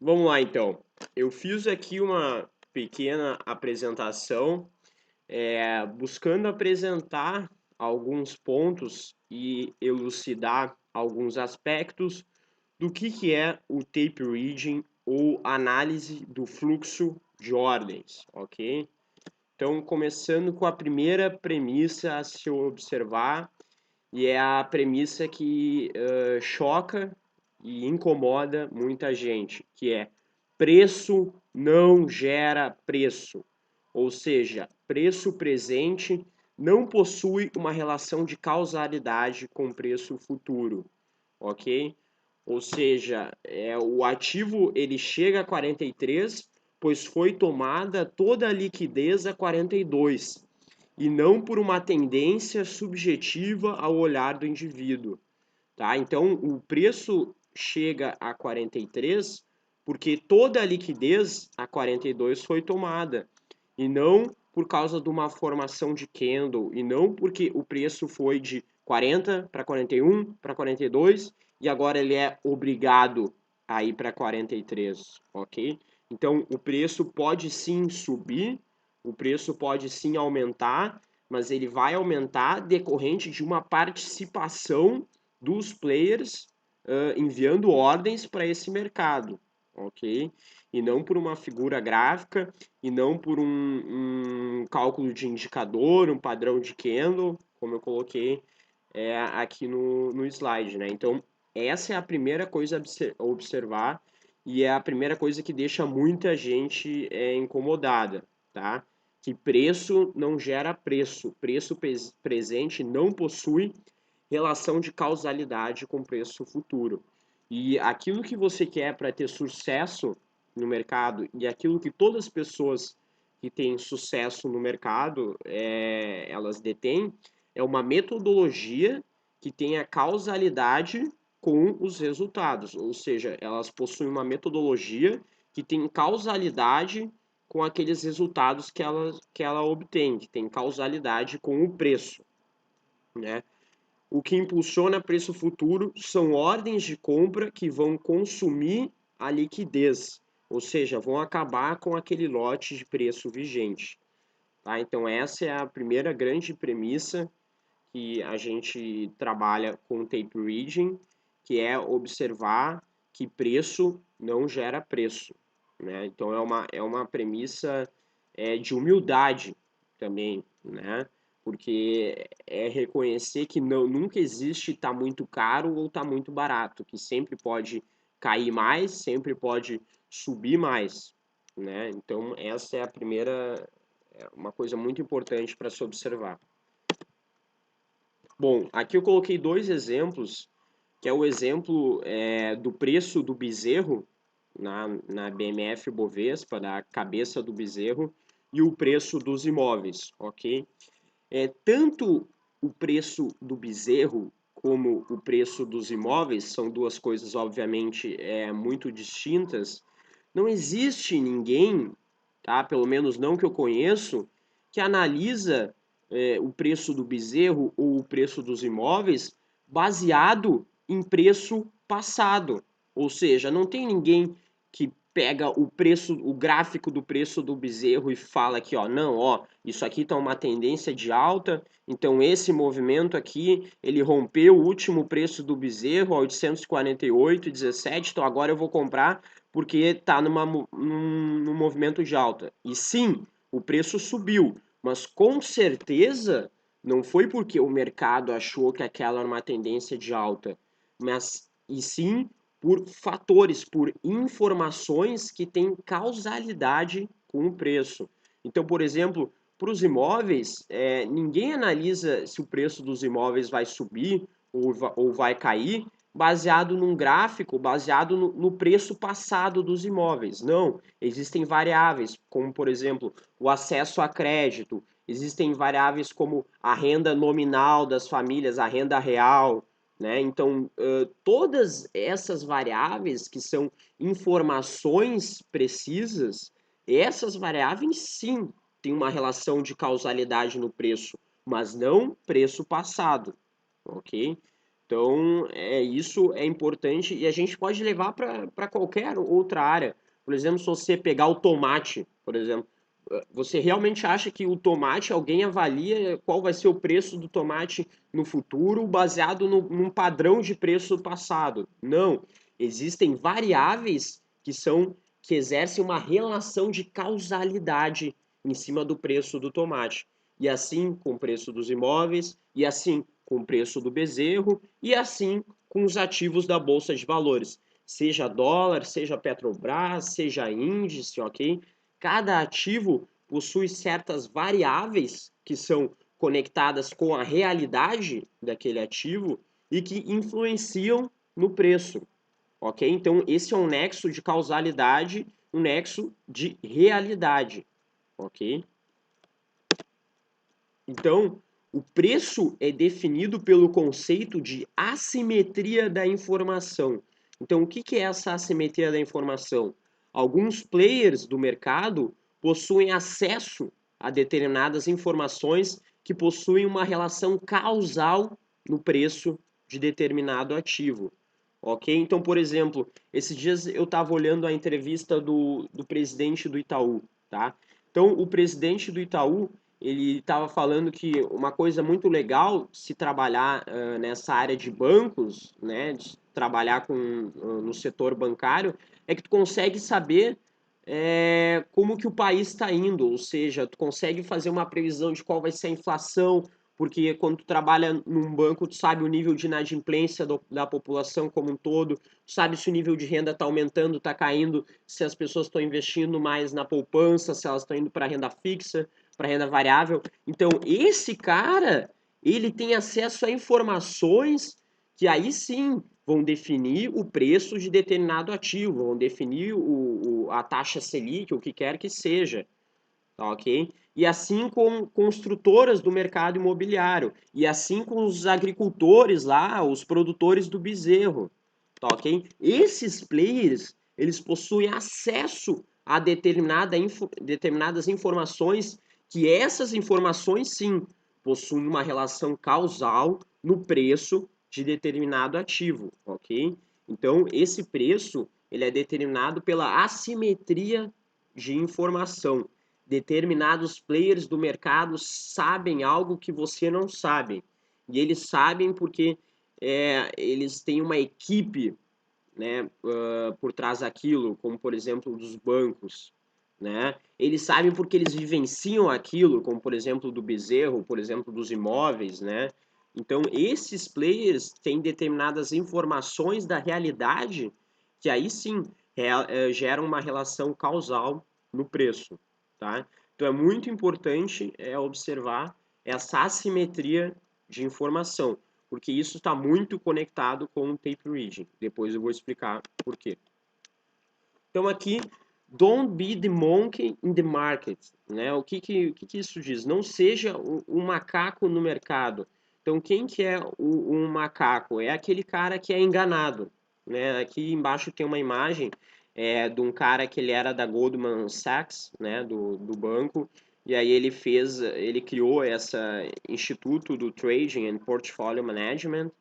Vamos lá então. Eu fiz aqui uma pequena apresentação, buscando apresentar alguns pontos e elucidar alguns aspectos do que é o tape reading ou análise do fluxo de ordens, ok? Então, começando com a primeira premissa a se observar, e é a premissa que choca e incomoda muita gente, que é preço não gera preço. Ou seja, preço presente não possui uma relação de causalidade com preço futuro, ok? Ou seja, o ativo ele chega a 43, pois foi tomada toda a liquidez a 42 e não por uma tendência subjetiva ao olhar do indivíduo, tá? Então, o preço chega a 43 porque toda a liquidez a 42 foi tomada e não por causa de uma formação de candle e não porque o preço foi de 40 para 41 para 42 e agora ele é obrigado a ir para 43, ok? Então, o preço pode sim subir, o preço pode sim aumentar, mas ele vai aumentar decorrente de uma participação dos players enviando ordens para esse mercado, ok? E não por uma figura gráfica, e não por um cálculo de indicador, um padrão de candle, como eu coloquei aqui no slide, né? Então, essa é a primeira coisa a observar e é a primeira coisa que deixa muita gente incomodada, tá? Que preço não gera preço. Preço presente não possui relação de causalidade com preço futuro. E aquilo que você quer para ter sucesso no mercado e aquilo que todas as pessoas que têm sucesso no mercado elas detêm é uma metodologia que tenha causalidade com os resultados, ou seja, elas possuem uma metodologia que tem causalidade com aqueles resultados que ela obtém, que tem causalidade com o preço, né? O que impulsiona preço futuro são ordens de compra que vão consumir a liquidez, ou seja, vão acabar com aquele lote de preço vigente. Tá? Então, essa é a primeira grande premissa que a gente trabalha com tape reading, que é observar que preço não gera preço. Né? Então, é uma premissa de humildade também, né? Porque é reconhecer que nunca existe tá muito caro ou tá muito barato, que sempre pode cair mais, sempre pode subir mais, né? Então, essa é a primeira, uma coisa muito importante para se observar. Bom, aqui eu coloquei dois exemplos, que é o exemplo do preço do bezerro na BMF Bovespa, da cabeça do bezerro, e o preço dos imóveis, ok? Tanto o preço do bezerro como o preço dos imóveis são duas coisas, obviamente, muito distintas. Não existe ninguém, tá? Pelo menos não que eu conheço, que analisa o preço do bezerro ou o preço dos imóveis baseado em preço passado. Ou seja, não tem ninguém que pega o preço, o gráfico do preço do bezerro e fala aqui, ó, não, ó, isso aqui está uma tendência de alta, então esse movimento aqui, ele rompeu o último preço do bezerro a 848,17, então agora eu vou comprar porque está num movimento de alta. E sim, o preço subiu, mas com certeza não foi porque o mercado achou que aquela era uma tendência de alta, mas e sim por fatores, por informações que têm causalidade com o preço. Então, por exemplo, para os imóveis, ninguém analisa se o preço dos imóveis vai subir ou vai cair baseado num gráfico, baseado no preço passado dos imóveis. Não, existem variáveis, como, por exemplo, o acesso a crédito, existem variáveis como a renda nominal das famílias, a renda real, né? Então, todas essas variáveis que são informações precisas, essas variáveis sim têm uma relação de causalidade no preço, mas não preço passado, ok? Então, isso é importante e a gente pode levar para qualquer outra área. Por exemplo, se você pegar o tomate, por exemplo, você realmente acha que o tomate, alguém avalia qual vai ser o preço do tomate no futuro baseado num padrão de preço passado? Não. Existem variáveis que exercem uma relação de causalidade em cima do preço do tomate. E assim com o preço dos imóveis, e assim com o preço do bezerro, e assim com os ativos da Bolsa de Valores. Seja dólar, seja Petrobras, seja índice, ok? Cada ativo possui certas variáveis que são conectadas com a realidade daquele ativo e que influenciam no preço, ok? Então, esse é um nexo de causalidade, um nexo de realidade, ok? Então, o preço é definido pelo conceito de assimetria da informação. Então, o que é essa assimetria da informação? Alguns players do mercado possuem acesso a determinadas informações que possuem uma relação causal no preço de determinado ativo. Ok? Então, por exemplo, esses dias eu estava olhando a entrevista do presidente do Itaú, tá? Então, o presidente do Itaú, ele estava falando que uma coisa muito legal se trabalhar nessa área de bancos, né, de trabalhar no setor bancário, é que tu consegue saber como que o país está indo, ou seja, tu consegue fazer uma previsão de qual vai ser a inflação, porque quando tu trabalha num banco, tu sabe o nível de inadimplência da população como um todo, tu sabe se o nível de renda está aumentando, está caindo, se as pessoas estão investindo mais na poupança, se elas estão indo para renda fixa, para renda variável. Então, esse cara, ele tem acesso a informações que aí sim vão definir o preço de determinado ativo, vão definir a taxa Selic, o que quer que seja, tá ok? E assim com construtoras do mercado imobiliário, e assim com os agricultores lá, os produtores do bezerro, tá ok? Esses players, eles possuem acesso a determinadas informações, que essas informações sim possuem uma relação causal no preço de determinado ativo, ok? Então, esse preço ele é determinado pela assimetria de informação. Determinados players do mercado sabem algo que você não sabe. E eles sabem porque eles têm uma equipe, né, por trás daquilo, como por exemplo dos bancos, né? Eles sabem porque eles vivenciam aquilo, como por exemplo do bezerro, por exemplo dos imóveis, né? Então esses players têm determinadas informações da realidade que aí sim geram uma relação causal no preço, tá? Então é muito importante observar essa assimetria de informação, porque isso está muito conectado com o tape reading. Depois eu vou explicar por quê. Então aqui, don't be the monkey in the market, né? O que isso diz? Não seja um macaco no mercado. Então quem que é um macaco? É aquele cara que é enganado, né? Aqui embaixo tem uma imagem de um cara que ele era da Goldman Sachs, né? Do banco. E aí ele criou esse instituto do Trading and Portfolio Management.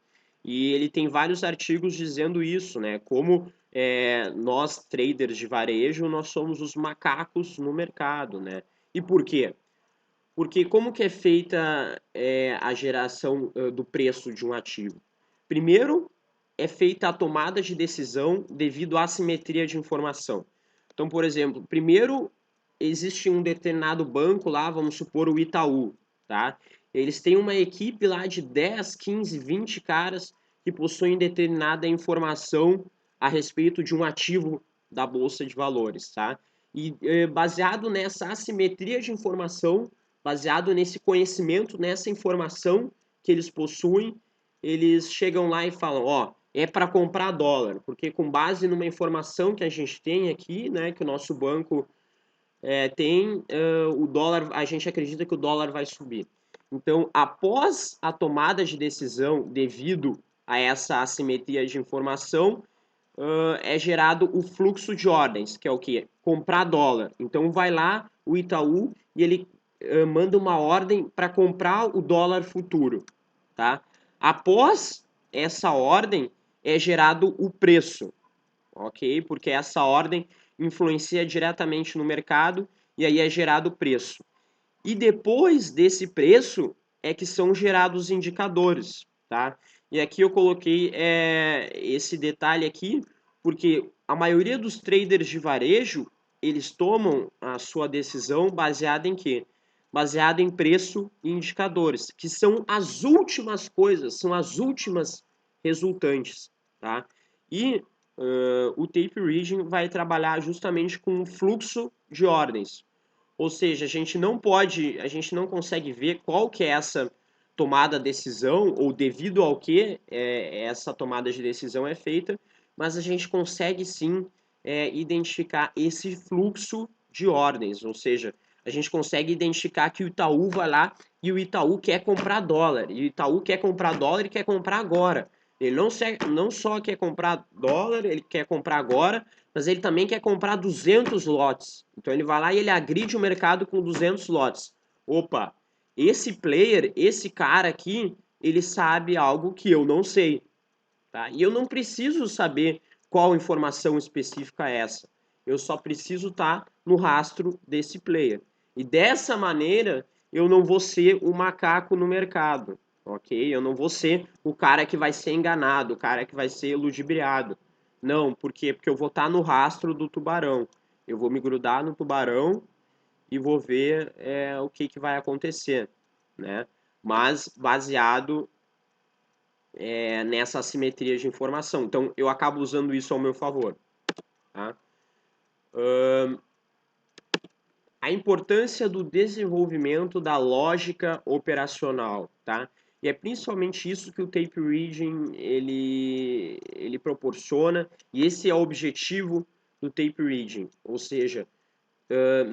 E ele tem vários artigos dizendo isso, né? Como nós, traders de varejo, nós somos os macacos no mercado, né? E por quê? Porque como que é feita a geração do preço de um ativo? Primeiro, é feita a tomada de decisão devido à assimetria de informação. Então, por exemplo, primeiro existe um determinado banco lá, vamos supor o Itaú, tá? Eles têm uma equipe lá de 10, 15, 20 caras que possuem determinada informação a respeito de um ativo da Bolsa de Valores, tá? E baseado nessa assimetria de informação, baseado nesse conhecimento, nessa informação que eles possuem, eles chegam lá e falam, ó, é para comprar dólar, porque com base numa informação que a gente tem aqui, né, que o nosso banco o dólar, a gente acredita que o dólar vai subir. Então, após a tomada de decisão devido a essa assimetria de informação, é gerado o fluxo de ordens, que é o que? Comprar dólar. Então, vai lá o Itaú e ele manda uma ordem para comprar o dólar futuro, tá? Após essa ordem é gerado o preço, ok? Porque essa ordem influencia diretamente no mercado e aí é gerado o preço. E depois desse preço é que são gerados os indicadores, tá? E aqui eu coloquei esse detalhe aqui, porque a maioria dos traders de varejo, eles tomam a sua decisão baseada em quê? Baseada em preço e indicadores, que são as últimas coisas, são as últimas resultantes, tá? E o Tape Region vai trabalhar justamente com o fluxo de ordens. Ou seja, a gente não consegue ver qual que é essa tomada de decisão ou devido ao que essa tomada de decisão é feita, mas a gente consegue sim identificar esse fluxo de ordens, ou seja, a gente consegue identificar que o Itaú vai lá e o Itaú quer comprar dólar, e o Itaú quer comprar dólar e quer comprar agora. Ele não só quer comprar dólar, ele quer comprar agora, mas ele também quer comprar 200 lotes. Então ele vai lá e ele agride o mercado com 200 lotes. Opa, esse player, esse cara aqui, ele sabe algo que eu não sei, tá? E eu não preciso saber qual informação específica é essa. Eu só preciso estar no rastro desse player. E dessa maneira, eu não vou ser o macaco no mercado, ok? Eu não vou ser o cara que vai ser enganado, o cara que vai ser ludibriado. Não, por quê? Porque eu vou estar no rastro do tubarão. Eu vou me grudar no tubarão e vou ver o que, que vai acontecer, né? Mas baseado nessa assimetria de informação. Então, eu acabo usando isso ao meu favor. Tá? A importância do desenvolvimento da lógica operacional, tá? E é principalmente isso que o Tape Reading ele proporciona, e esse é o objetivo do Tape Reading, ou seja,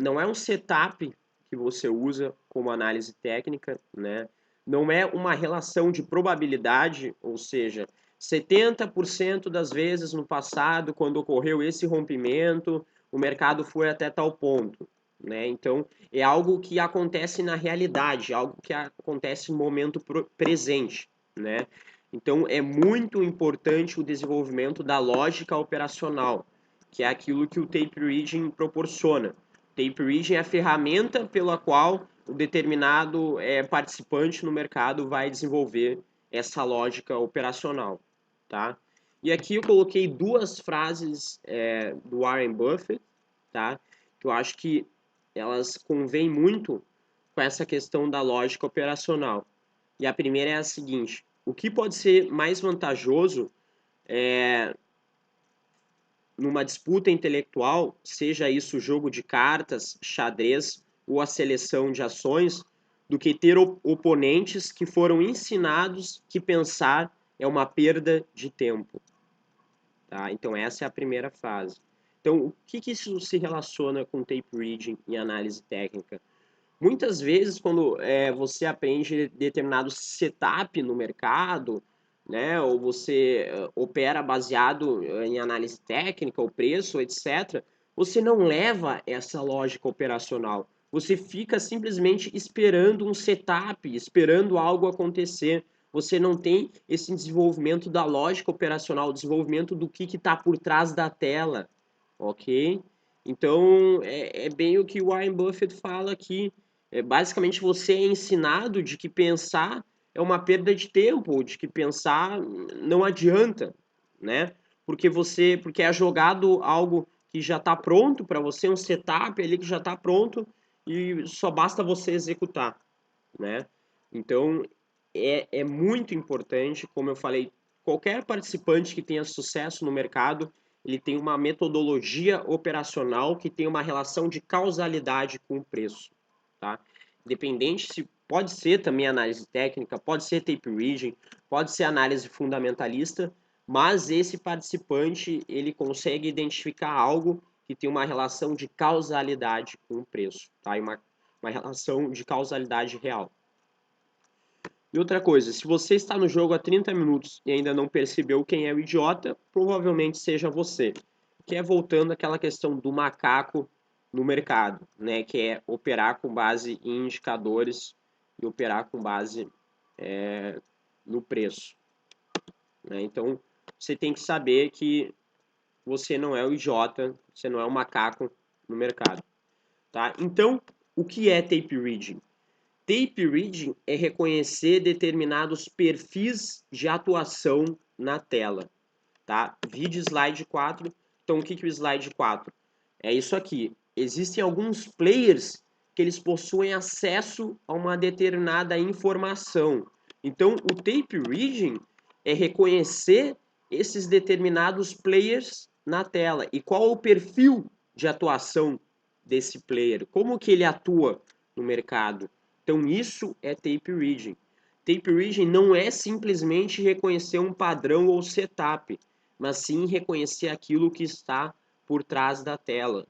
não é um setup que você usa como análise técnica, né? Não é uma relação de probabilidade, ou seja, 70% das vezes no passado, quando ocorreu esse rompimento, o mercado foi até tal ponto, né? Então, é algo que acontece na realidade, algo que acontece no momento presente, né? Então, é muito importante o desenvolvimento da lógica operacional, que é aquilo que o Tape Reading proporciona. Tape Reading é a ferramenta pela qual o determinado participante no mercado vai desenvolver essa lógica operacional, tá? E aqui eu coloquei duas frases do Warren Buffett, tá? Que eu acho que elas convêm muito com essa questão da lógica operacional. E a primeira é a seguinte: o que pode ser mais vantajoso numa disputa intelectual, seja isso jogo de cartas, xadrez ou a seleção de ações, do que ter oponentes que foram ensinados que pensar é uma perda de tempo. Tá? Então essa é a primeira frase. Então o que isso se relaciona com tape reading e análise técnica? Muitas vezes, quando você aprende determinado setup no mercado, né, ou você opera baseado em análise técnica, o preço, etc., você não leva essa lógica operacional. Você fica simplesmente esperando um setup, esperando algo acontecer. Você não tem esse desenvolvimento da lógica operacional, o desenvolvimento do que está por trás da tela, ok? Então, é bem o que o Warren Buffett fala aqui. Basicamente, você é ensinado de que pensar é uma perda de tempo, de que pensar não adianta, né? Porque é jogado algo que já está pronto para você, um setup ali que já está pronto e só basta você executar, né? Então, é muito importante, como eu falei, qualquer participante que tenha sucesso no mercado, ele tem uma metodologia operacional que tem uma relação de causalidade com o preço, tá? Independente se pode ser também análise técnica, pode ser tape reading, pode ser análise fundamentalista, mas esse participante ele consegue identificar algo que tem uma relação de causalidade com o preço, tá? E uma relação de causalidade real. E outra coisa, se você está no jogo há 30 minutos e ainda não percebeu quem é o idiota, provavelmente seja você. Que é voltando àquela questão do macaco no mercado, né? Que é operar com base em indicadores e operar com base no preço. né? Então, você tem que saber que você não é o idiota, você não é o macaco no mercado, tá? Então, o que é tape reading? Tape reading é reconhecer determinados perfis de atuação na tela, tá? Vídeo slide 4. Então, o que é o slide 4? É isso aqui. Existem alguns players que eles possuem acesso a uma determinada informação. Então, o tape reading é reconhecer esses determinados players na tela. E qual o perfil de atuação desse player? Como que ele atua no mercado? Então, isso é tape reading. Tape reading não é simplesmente reconhecer um padrão ou setup, mas sim reconhecer aquilo que está por trás da tela,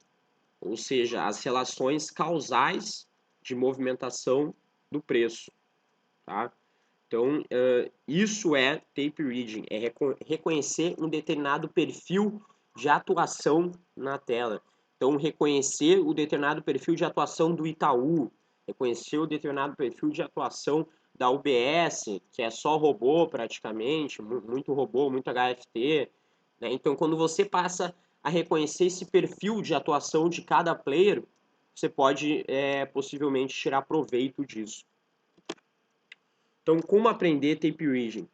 ou seja, as relações causais de movimentação do preço, tá? Então, isso é tape reading, é reconhecer um determinado perfil de atuação na tela. Então, reconhecer o determinado perfil de atuação do Itaú, reconhecer o determinado perfil de atuação da UBS, que é só robô praticamente, muito robô, muito HFT, né? Então, quando você passa a reconhecer esse perfil de atuação de cada player, você pode possivelmente tirar proveito disso. Então, como aprender tape reading?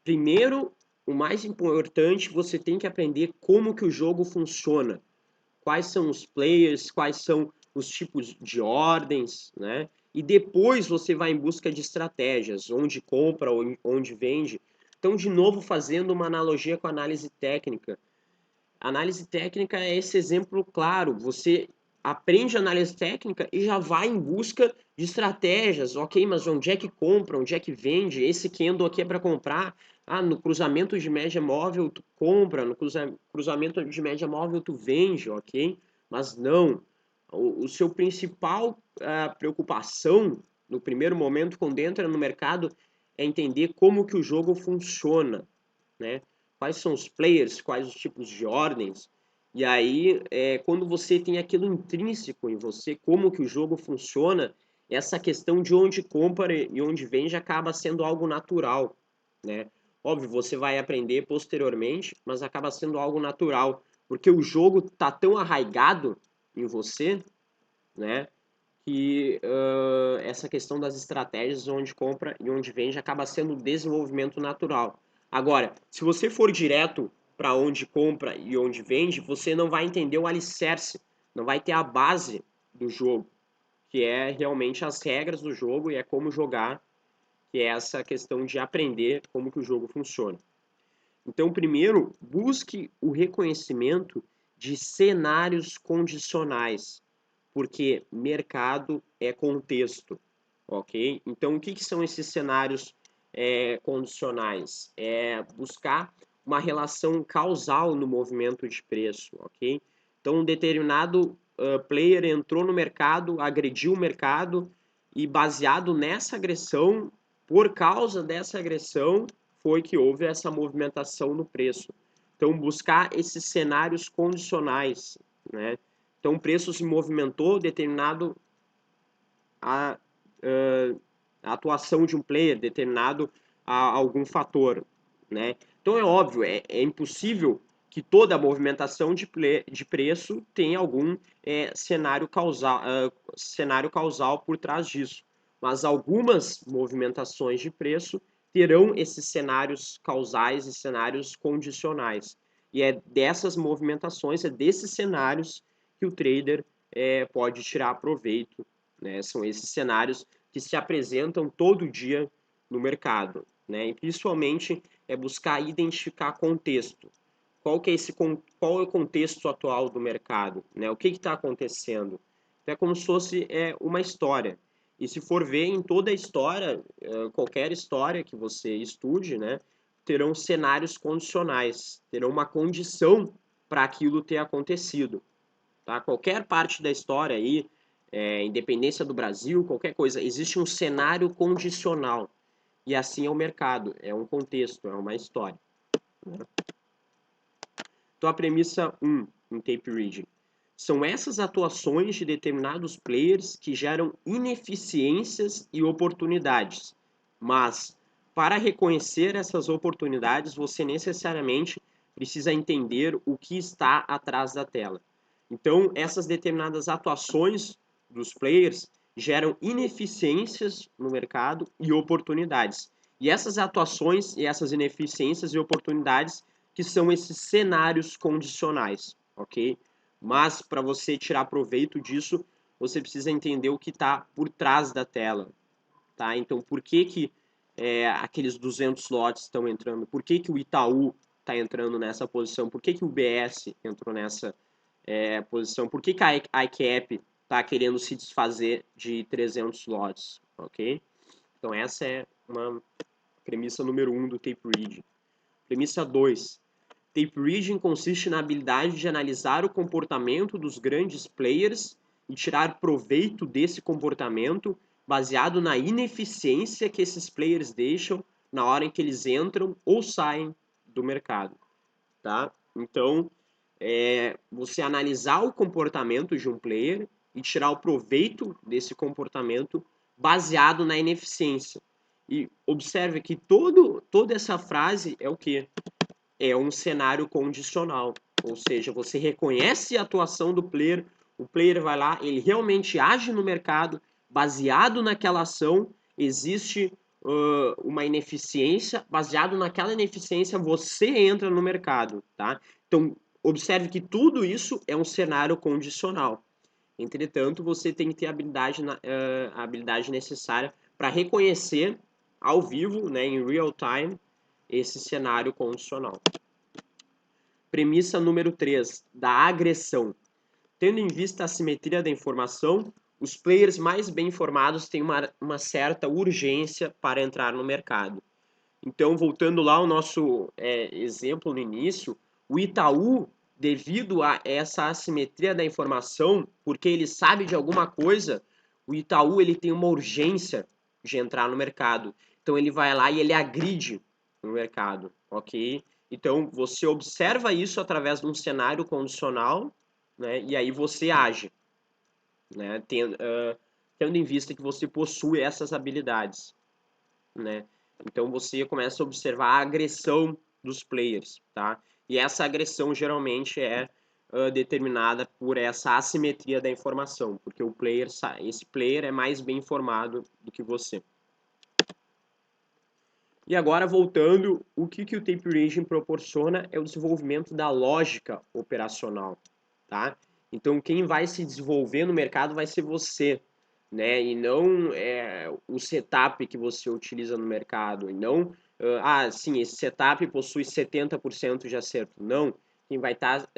Primeiro, o mais importante, você tem que aprender como que o jogo funciona. Quais são os players, quais são os tipos de ordens, né? E depois você vai em busca de estratégias, onde compra, onde vende. Então, de novo, fazendo uma analogia com a análise técnica. A análise técnica é esse exemplo claro. Você aprende análise técnica e já vai em busca de estratégias. Ok, mas onde é que compra? Onde é que vende? Esse candle aqui é para comprar. Ah, no cruzamento de média móvel tu compra, no cruzamento de média móvel tu vende, ok? Mas não. O seu principal preocupação no primeiro momento, quando entra no mercado, é entender como que o jogo funciona, né? Quais são os players, quais os tipos de ordens. E aí, quando você tem aquilo intrínseco em você, como que o jogo funciona, essa questão de onde compra e onde vende acaba sendo algo natural, né? Óbvio, você vai aprender posteriormente, mas acaba sendo algo natural, porque o jogo tá tão arraigado em você, né? Que essa questão das estratégias onde compra e onde vende acaba sendo um desenvolvimento natural. Agora, se você for direto para onde compra e onde vende, você não vai entender o alicerce, não vai ter a base do jogo, que é realmente as regras do jogo e é como jogar, que é essa questão de aprender como que o jogo funciona. Então, primeiro, busque o reconhecimento de cenários condicionais, porque mercado é contexto, ok? Então, o que são esses cenários condicionais? É buscar uma relação causal no movimento de preço, ok? Então, um determinado player entrou no mercado, agrediu o mercado e baseado nessa agressão, por causa dessa agressão, foi que houve essa movimentação no preço. Então, buscar esses cenários condicionais, né? Então, o preço se movimentou determinado a, a atuação de um player, determinado a algum fator, né? Então, é óbvio, é impossível que toda a movimentação de preço tenha algum cenário causal por trás disso. Mas algumas movimentações de preço terão esses cenários causais e cenários condicionais. E é dessas movimentações, é desses cenários que o trader pode tirar proveito, né? São esses cenários que se apresentam todo dia no mercado, né? E principalmente é buscar identificar contexto. Qual é o contexto atual do mercado, né? O que está acontecendo? Então, é como se fosse uma história. E se for ver em toda a história, qualquer história que você estude, né, terão cenários condicionais, terão uma condição para aquilo ter acontecido. Tá? Qualquer parte da história aí, independência do Brasil, qualquer coisa, existe um cenário condicional. E assim é o mercado, é um contexto, é uma história. Né? Então a premissa 1 em tape reading. São essas atuações de determinados players que geram ineficiências e oportunidades. Mas, para reconhecer essas oportunidades, você necessariamente precisa entender o que está atrás da tela. Então, essas determinadas atuações dos players geram ineficiências no mercado e oportunidades. E essas atuações e essas ineficiências e oportunidades que são esses cenários condicionais, ok? Mas para você tirar proveito disso, você precisa entender o que está por trás da tela, tá? Então, por que aqueles 200 lotes estão entrando? Por que o Itaú está entrando nessa posição? Por que o UBS entrou nessa posição? Por que a ICAP está querendo se desfazer de 300 lotes, ok? Então, essa é uma premissa número 1 do tape reading. Premissa 2. Tape reading consiste na habilidade de analisar o comportamento dos grandes players e tirar proveito desse comportamento baseado na ineficiência que esses players deixam na hora em que eles entram ou saem do mercado, tá? Então, você analisar o comportamento de um player e tirar o proveito desse comportamento baseado na ineficiência. E observe que toda essa frase é o quê? É um cenário condicional, ou seja, você reconhece a atuação do player, o player vai lá, ele realmente age no mercado, baseado naquela ação, existe uma ineficiência, baseado naquela ineficiência você entra no mercado, tá? Então, observe que tudo isso é um cenário condicional. Entretanto, você tem que ter a habilidade necessária para reconhecer ao vivo, né, em real time, esse cenário condicional. Premissa número 3, da agressão. Tendo em vista a simetria da informação, os players mais bem informados têm uma certa urgência para entrar no mercado. Então, voltando lá ao nosso exemplo no início, o Itaú, devido a essa assimetria da informação, porque ele sabe de alguma coisa, o Itaú ele tem uma urgência de entrar no mercado. Então, ele vai lá e ele agride no mercado, ok? Então, você observa isso através de um cenário condicional, né? E aí você age, né? Tendo em vista que você possui essas habilidades, né? Então você começa a observar a agressão dos players, tá? E essa agressão geralmente é determinada por essa assimetria da informação, porque esse player é mais bem informado do que você. E agora voltando, o que o tape reading proporciona é o desenvolvimento da lógica operacional, tá? Então quem vai se desenvolver no mercado vai ser você, né? E não o setup que você utiliza no mercado, e não, sim, esse setup possui 70% de acerto. Não, quem vai estar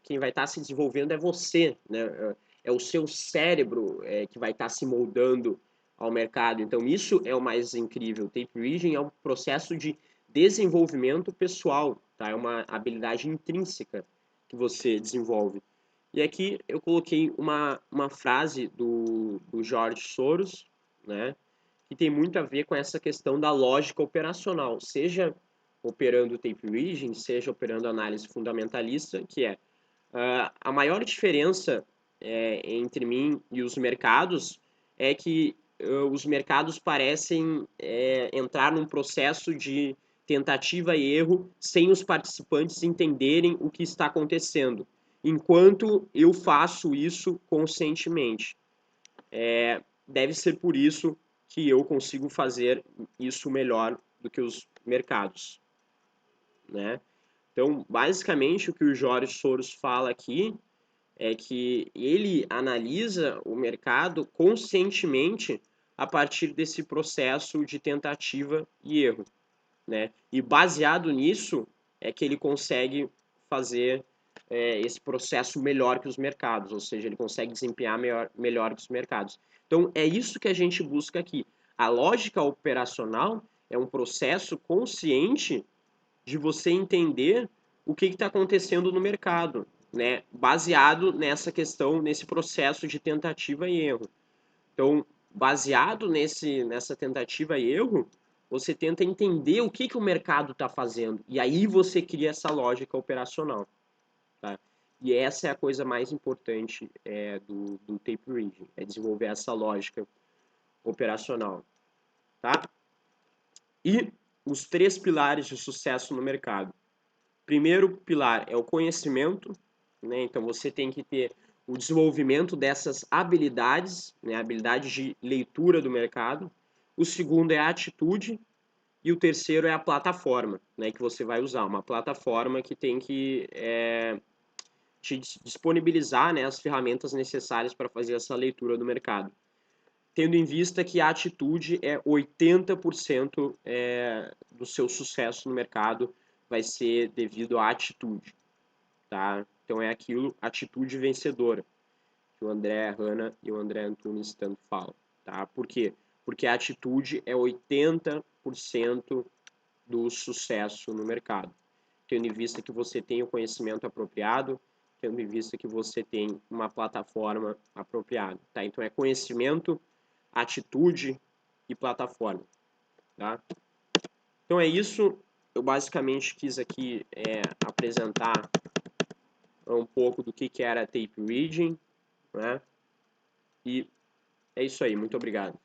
quem vai estar se desenvolvendo é você, né? É o seu cérebro que vai estar se moldando ao mercado. Então, isso é o mais incrível. O tape reading é um processo de desenvolvimento pessoal, tá? É uma habilidade intrínseca que você desenvolve. E aqui eu coloquei uma frase do George Soros, né? Que tem muito a ver com essa questão da lógica operacional, seja operando tape reading, seja operando análise fundamentalista, que é a maior diferença entre mim e os mercados é que os mercados parecem entrar num processo de tentativa e erro sem os participantes entenderem o que está acontecendo, enquanto eu faço isso conscientemente. Deve ser por isso que eu consigo fazer isso melhor do que os mercados, né? Então, basicamente, o que o George Soros fala aqui é que ele analisa o mercado conscientemente a partir desse processo de tentativa e erro, né? E baseado nisso é que ele consegue fazer esse processo melhor que os mercados, ou seja, ele consegue desempenhar melhor que os mercados. Então, é isso que a gente busca aqui. A lógica operacional é um processo consciente de você entender o que está acontecendo no mercado, né? Baseado nessa questão, nesse processo de tentativa e erro. Então, baseado nessa tentativa e erro, você tenta entender o que o mercado está fazendo. E aí você cria essa lógica operacional. Tá? E essa é a coisa mais importante do tape reading, é desenvolver essa lógica operacional. Tá? E os 3 pilares de sucesso no mercado. Primeiro pilar é o conhecimento, né? Então você tem que ter o desenvolvimento dessas habilidades, né? Habilidade de leitura do mercado. O segundo é a atitude e o terceiro é a plataforma, né? Que você vai usar. Uma plataforma que tem que te disponibilizar, né, as ferramentas necessárias para fazer essa leitura do mercado. Tendo em vista que a atitude é 80% do seu sucesso no mercado vai ser devido à atitude, tá? Então é aquilo, atitude vencedora, que o André Hanna e o André Antunes tanto falam, tá? Por quê? Porque a atitude é 80% do sucesso no mercado. Tendo em vista que você tem o conhecimento apropriado, tendo em vista que você tem uma plataforma apropriada, tá? Então é conhecimento, atitude e plataforma, tá? Então é isso. Eu basicamente quis aqui apresentar um pouco do que era tape reading, né? E é isso aí. Muito obrigado.